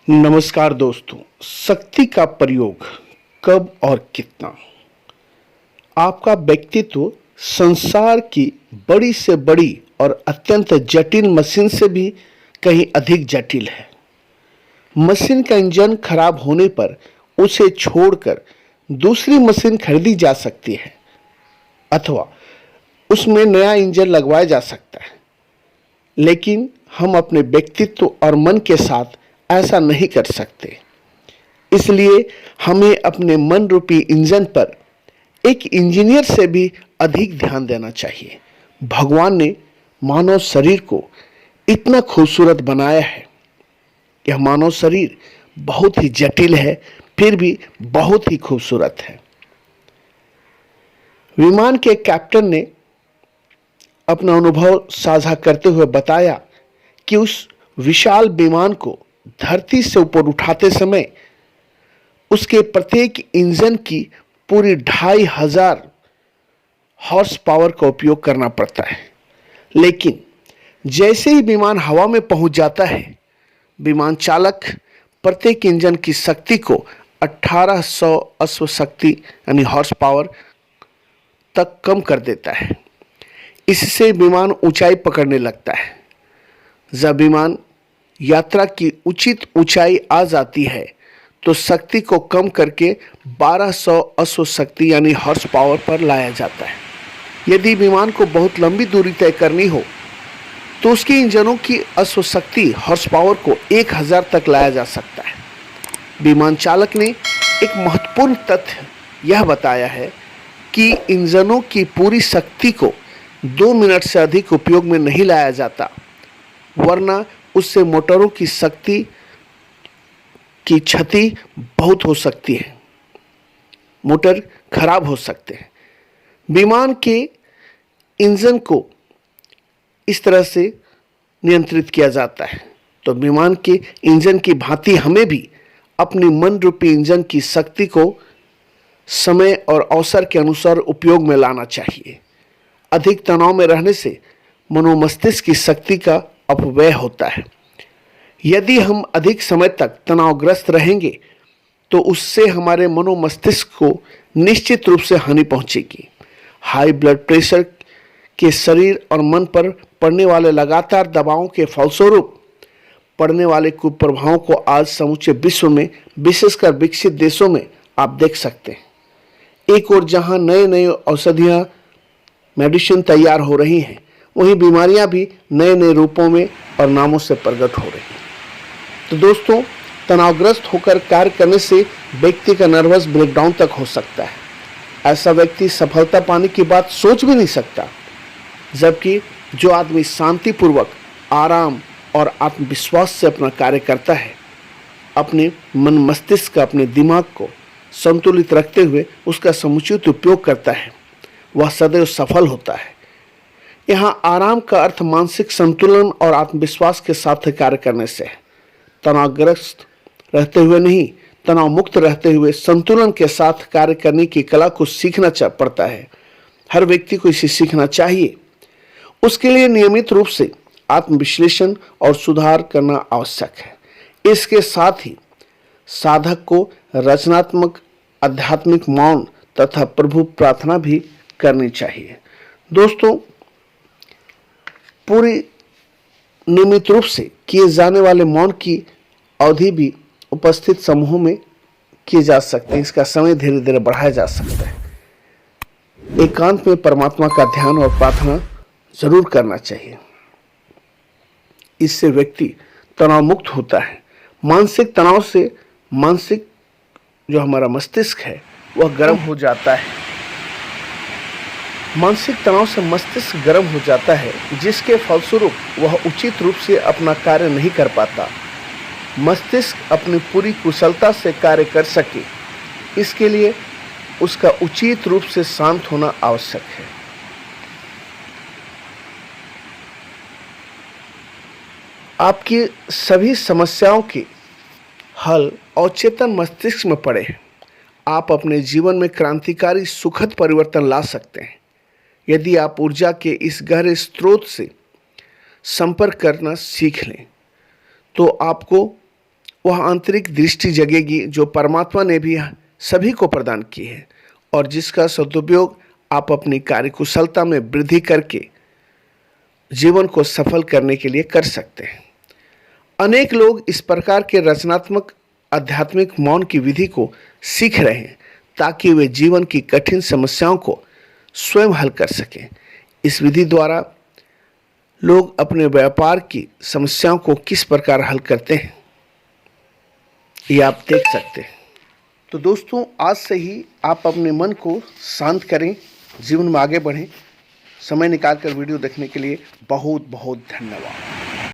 नमस्कार दोस्तों। शक्ति का प्रयोग कब और कितना? आपका व्यक्तित्व संसार की बड़ी से बड़ी और अत्यंत जटिल मशीन से भी कहीं अधिक जटिल है। मशीन का इंजन खराब होने पर उसे छोड़कर दूसरी मशीन खरीदी जा सकती है अथवा उसमें नया इंजन लगवाया जा सकता है, लेकिन हम अपने व्यक्तित्व और मन के साथ ऐसा नहीं कर सकते। इसलिए हमें अपने मन रूपी इंजन पर एक इंजीनियर से भी अधिक ध्यान देना चाहिए। भगवान ने मानव शरीर को इतना खूबसूरत बनाया है। यह मानव शरीर बहुत ही जटिल है, फिर भी बहुत ही खूबसूरत है। विमान के कैप्टन ने अपना अनुभव साझा करते हुए बताया कि उस विशाल विमान को धरती से ऊपर उठाते समय उसके प्रत्येक इंजन की पूरी 2500 हॉर्स पावर का उपयोग करना पड़ता है, लेकिन जैसे ही विमान हवा में पहुंच जाता है, विमान चालक प्रत्येक इंजन की शक्ति को 1800 अश्व शक्ति यानी हॉर्स पावर तक कम कर देता है। इससे विमान ऊंचाई पकड़ने लगता है। जब विमान यात्रा की उचित ऊंचाई आ जाती है तो शक्ति को कम करके 1200 अश्व शक्ति यानी हॉर्स पावर पर लाया जाता है। यदि विमान को बहुत लंबी दूरी तय करनी हो तो उसके इंजनों की अश्व शक्ति हॉर्स पावर को 1000 तक लाया जा सकता है। विमान चालक ने एक महत्वपूर्ण तथ्य यह बताया है कि इंजनों की पूरी शक्ति को 2 मिनट से अधिक उपयोग में नहीं लाया जाता, वरना उससे मोटरों की शक्ति की क्षति बहुत हो सकती है। मोटर खराब हो सकते हैं। विमान के इंजन को इस तरह से नियंत्रित किया जाता है, तो विमान के इंजन की भांति हमें भी अपनी मन रूपी इंजन की शक्ति को समय और अवसर के अनुसार उपयोग में लाना चाहिए। अधिक तनाव में रहने से मनोमस्तिष्क की शक्ति का अपव्यय होता है। यदि हम अधिक समय तक तनावग्रस्त रहेंगे तो उससे हमारे मनोमस्तिष्क को निश्चित रूप से हानि पहुंचेगी। हाई ब्लड प्रेशर के शरीर और मन पर पड़ने वाले लगातार दबावों के फलस्वरूप पड़ने वाले कुप्रभावों को आज समूचे विश्व में, विशेषकर विकसित देशों में आप देख सकते हैं। एक और जहां नए नए औषधियां मेडिसिन तैयार हो रही हैं, वहीं बीमारियां भी नए नए रूपों में और नामों से प्रकट हो रही हैं। तो दोस्तों, तनावग्रस्त होकर कार्य करने से व्यक्ति का नर्वस ब्रेकडाउन तक हो सकता है। ऐसा व्यक्ति सफलता पाने की बात सोच भी नहीं सकता, जबकि जो आदमी शांतिपूर्वक, आराम और आत्मविश्वास से अपना कार्य करता है, अपने मन मस्तिष्क, अपने दिमाग को संतुलित रखते हुए उसका समुचित उपयोग करता है, वह सदैव सफल होता है। यहाँ आराम का अर्थ मानसिक संतुलन और आत्मविश्वास के साथ कार्य करने से है। तनावग्रस्त रहते हुए नहीं, तनाव मुक्त रहते हुए संतुलन के साथ कार्य करने की कला को सीखना पड़ता है। हर व्यक्ति को इसे सीखना चाहिए। उसके लिए नियमित रूप से आत्मविश्लेषण और सुधार करना आवश्यक है। इसके साथ ही साधक को रचनात्मक, आध्यात्मिक मौन तथा प्रभु प्रार्थना भी करनी चाहिए। दोस्तों, पूरी नियमित रूप से किए जाने वाले मौन की अवधि भी उपस्थित समूहों में किए जा सकते हैं। इसका समय धीरे धीरे बढ़ाया जा सकता है। एकांत में परमात्मा का ध्यान और प्रार्थना जरूर करना चाहिए। इससे व्यक्ति तनाव मुक्त होता है। मानसिक तनाव से मानसिक जो हमारा मस्तिष्क है वह गर्म हो जाता है। मानसिक तनाव से मस्तिष्क गर्म हो जाता है, जिसके फलस्वरूप वह उचित रूप से अपना कार्य नहीं कर पाता। मस्तिष्क अपनी पूरी कुशलता से कार्य कर सके, इसके लिए उसका उचित रूप से शांत होना आवश्यक है। आपकी सभी समस्याओं के हल अवचेतन मस्तिष्क में पड़े हैं। आप अपने जीवन में क्रांतिकारी सुखद परिवर्तन ला सकते हैं यदि आप ऊर्जा के इस गहरे स्रोत से संपर्क करना सीख लें। तो आपको वह आंतरिक दृष्टि जगेगी जो परमात्मा ने भी सभी को प्रदान की है और जिसका सदुपयोग आप अपनी कार्यकुशलता में वृद्धि करके जीवन को सफल करने के लिए कर सकते हैं। अनेक लोग इस प्रकार के रचनात्मक आध्यात्मिक मौन की विधि को सीख रहे हैं ताकि वे जीवन की कठिन समस्याओं को स्वयं हल कर सकें। इस विधि द्वारा लोग अपने व्यापार की समस्याओं को किस प्रकार हल करते हैं ये आप देख सकते हैं। तो दोस्तों, आज से ही आप अपने मन को शांत करें, जीवन में आगे बढ़ें। समय निकालकर वीडियो देखने के लिए बहुत बहुत धन्यवाद।